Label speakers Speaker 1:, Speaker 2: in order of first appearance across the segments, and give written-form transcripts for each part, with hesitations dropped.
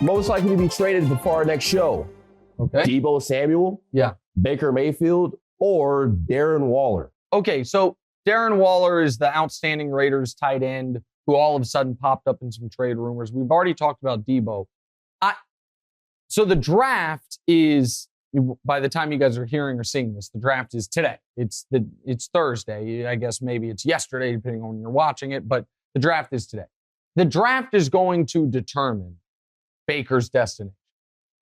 Speaker 1: most likely to be traded before our next show?
Speaker 2: Okay.
Speaker 1: Deebo Samuel?
Speaker 2: Yeah.
Speaker 1: Baker Mayfield? Or Darren Waller?
Speaker 2: Okay, so Darren Waller is the outstanding Raiders tight end who all of a sudden popped up in some trade rumors. We've already talked about Deebo. So the draft is, by the time you guys are hearing or seeing this, the draft is today. It's Thursday. I guess maybe it's yesterday, depending on when you're watching it, but the draft is today. The draft is going to determine Baker's destiny.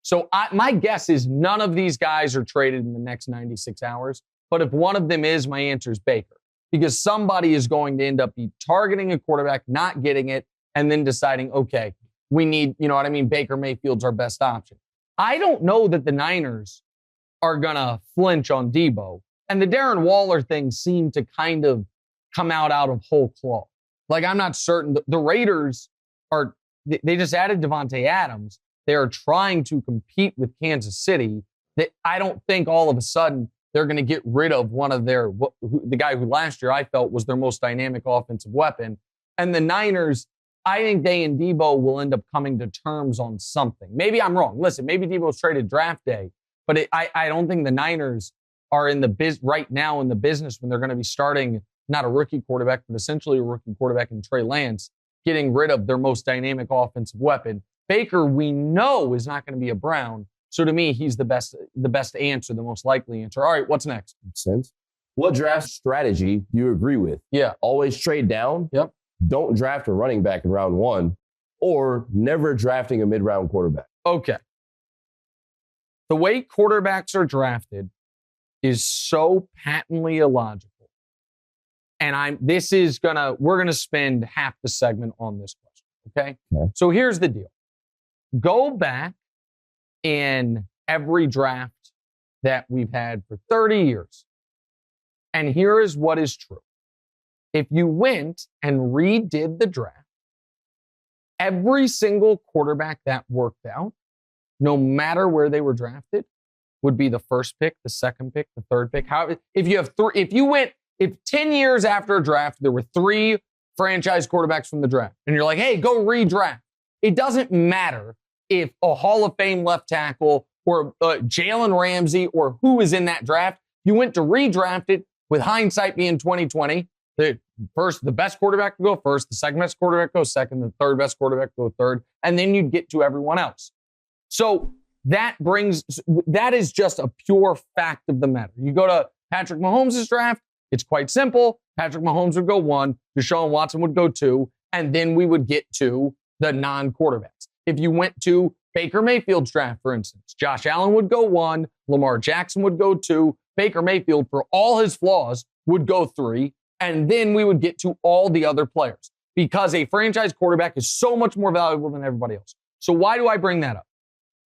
Speaker 2: So my guess is none of these guys are traded in the next 96 hours. But if one of them is, my answer is Baker. Because somebody is going to end up targeting a quarterback, not getting it, and then deciding, okay, we need, you know what I mean? Baker Mayfield's our best option. I don't know that the Niners are going to flinch on Deebo. And the Darren Waller thing seemed to kind of come out of whole cloth. Like, I'm not certain. The Raiders they just added Devontae Adams. They are trying to compete with Kansas City. I don't think all of a sudden they're going to get rid of one of the guy who last year I felt was their most dynamic offensive weapon. And the Niners, I think they and Deebo will end up coming to terms on something. Maybe I'm wrong. Listen, maybe Deebo's traded draft day, but I don't think the Niners are right now in the business when they're going to be starting not a rookie quarterback, but essentially a rookie quarterback in Trey Lance, getting rid of their most dynamic offensive weapon. Baker, we know, is not going to be a Brown. So to me, he's the best answer, the most likely answer. All right, what's next?
Speaker 1: Makes sense. What draft strategy do you agree with?
Speaker 2: Yeah.
Speaker 1: Always trade down?
Speaker 2: Yep.
Speaker 1: Don't draft a running back in round one, or never drafting a mid-round quarterback?
Speaker 2: Okay. The way quarterbacks are drafted is so patently illogical. And we're gonna spend half the segment on this question. Okay? So here's the deal. Go back in every draft that we've had for 30 years. And here is what is true. If you went and redid the draft, every single quarterback that worked out, no matter where they were drafted, would be the first pick, the second pick, the third pick. If 10 years after a draft, there were 3 franchise quarterbacks from the draft, and you're like, hey, go redraft. It doesn't matter if a Hall of Fame left tackle or Jalen Ramsey or who is in that draft. You went to redraft it with hindsight being 2020. The best quarterback would go first, the second best quarterback goes second, the third best quarterback go third, and then you'd get to everyone else. So that is just a pure fact of the matter. You go to Patrick Mahomes' draft, it's quite simple. Patrick Mahomes would go 1, Deshaun Watson would go 2, and then we would get to the non-quarterbacks. If you went to Baker Mayfield's draft, for instance, Josh Allen would go 1, Lamar Jackson would go 2, Baker Mayfield, for all his flaws, would go 3, and then we would get to all the other players because a franchise quarterback is so much more valuable than everybody else. So why do I bring that up?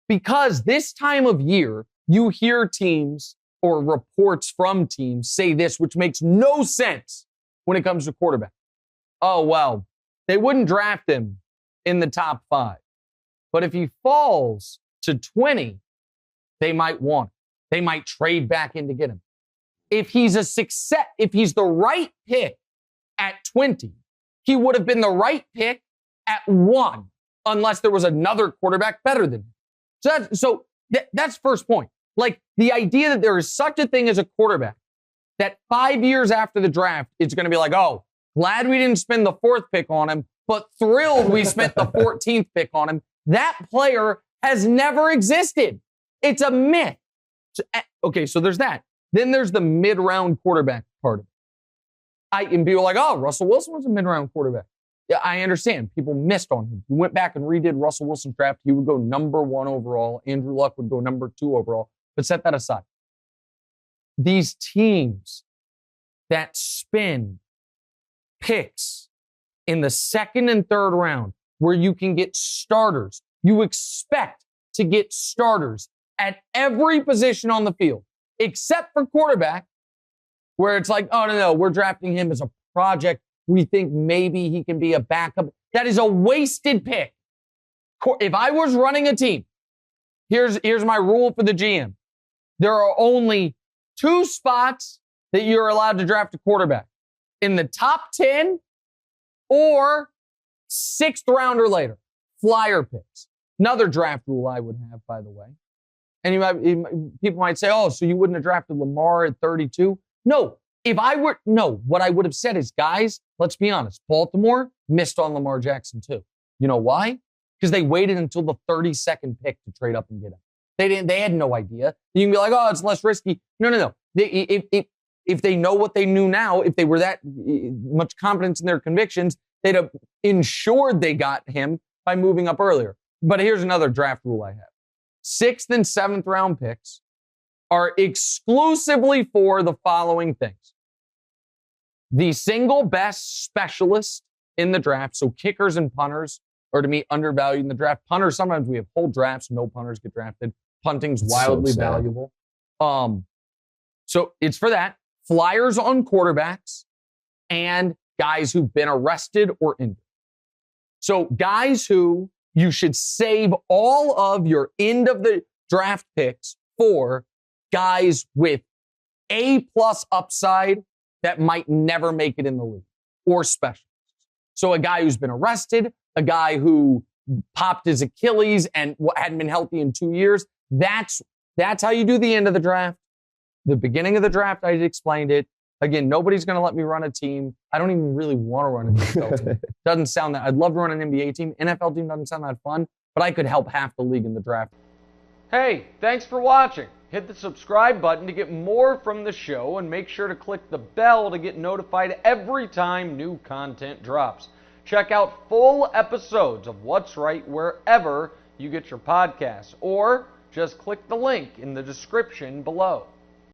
Speaker 2: Because this time of year, you hear teams or reports from teams say this, which makes no sense when it comes to quarterback. Oh, well, they wouldn't draft him in the top 5. But if he falls to 20, they might want him. They might trade back in to get him. If he's a success, if he's the right pick at 20, he would have been the right pick at 1, unless there was another quarterback better than him. So that's first point. Like, the idea that there is such a thing as a quarterback that 5 years after the draft, it's going to be like, oh, glad we didn't spend the 4th pick on him, but thrilled we spent the 14th pick on him. That player has never existed. It's a myth. So there's that. Then there's the mid-round quarterback part of it. And people are like, oh, Russell Wilson was a mid-round quarterback. Yeah, I understand. People missed on him. You went back and redid Russell Wilson's draft. He would go number 1 overall. Andrew Luck would go number 2 overall. But set that aside. These teams that spend picks in the 2nd and 3rd round where you can get starters, you expect to get starters at every position on the field, except for quarterback, where it's like, oh, no, we're drafting him as a project. We think maybe he can be a backup. That is a wasted pick. If I was running a team, here's my rule for the GM. There are only 2 spots that you're allowed to draft a quarterback. In the top 10 or 6th round or later. Flyer picks. Another draft rule I would have, by the way. And people might say, oh, so you wouldn't have drafted Lamar at 32? No. What I would have said is, guys, let's be honest. Baltimore missed on Lamar Jackson too. You know why? Because they waited until the 32nd pick to trade up and get him. They had no idea. You can be like, oh, it's less risky. No. If they know what they knew now, if they were that much confidence in their convictions, they'd have ensured they got him by moving up earlier. But here's another draft rule I have. 6th and 7th round picks are exclusively for the following things. The single best specialist in the draft, so kickers and punters are to me undervalued in the draft. Punters, sometimes we have whole drafts, no punters get drafted. Punting's wildly valuable. So it's for that. Flyers on quarterbacks and guys who've been arrested or injured. So guys who you should save all of your end of the draft picks for guys with A+ upside that might never make it in the league or specialists. So a guy who's been arrested, a guy who popped his Achilles and hadn't been healthy in 2 years. That's how you do the end of the draft. The beginning of the draft, I explained it. Again, nobody's going to let me run a team. I don't even really want to run an NFL team. Doesn't sound that. I'd love to run an NBA team. NFL team doesn't sound that fun, but I could help half the league in the draft.
Speaker 3: Hey, thanks for watching. Hit the subscribe button to get more from the show, and make sure to click the bell to get notified every time new content drops. Check out full episodes of What's Right wherever you get your podcasts, or just click the link in the description below.